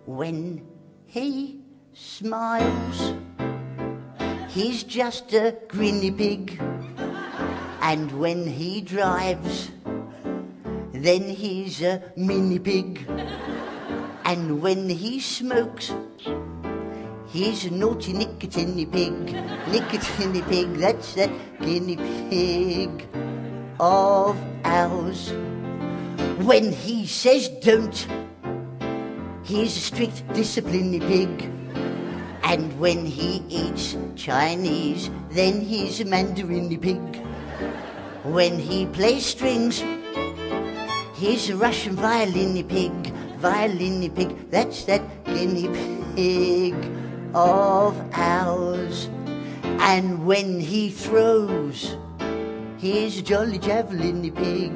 when he smiles, he's just a grinny pig. And when he drives, then he's a mini pig. And when he smokes, he's a naughty nicotine pig. Nicotine pig, that's that guinea pig of ours. When he says don't, he's a strict discipline pig. And when he eats Chinese, then he's a Mandarin pig. When he plays strings, he's a Russian violin pig. Violin pig, that's that guinea pig of ours. And when he throws, he's a jolly javelin pig.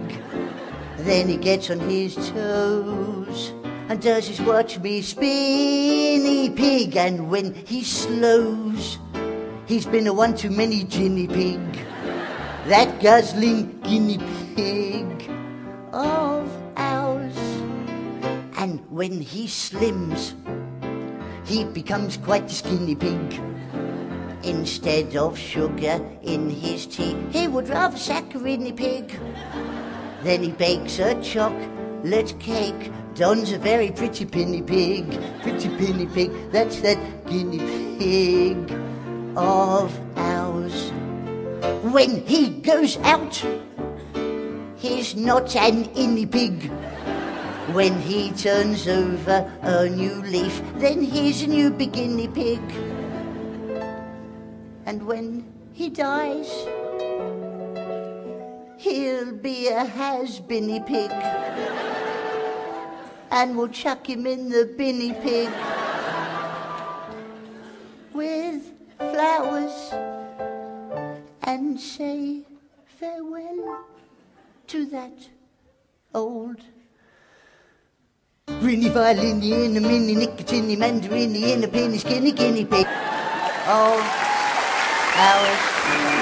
Then he gets on his toes and does his watch me spinny pig. And when he slows, he's been a one too many guinea pig. That guzzling guinea pig of ours. And when he slims, he becomes quite a skinny pig. Instead of sugar in his tea, he would rather saccharine pig. Then he bakes a chocolate cake. Don's a very pretty penny pig. Pretty penny pig, that's that guinea pig of ours. When he goes out, he's not an inny pig. When he turns over a new leaf, then he's a new beginny pig. And when he dies, he'll be a has-beeny pig. And we'll chuck him in the binny pig with flowers and say farewell to that old grinny violin in a mini nicotine mandarin in a penny skinny guinea pig of ours.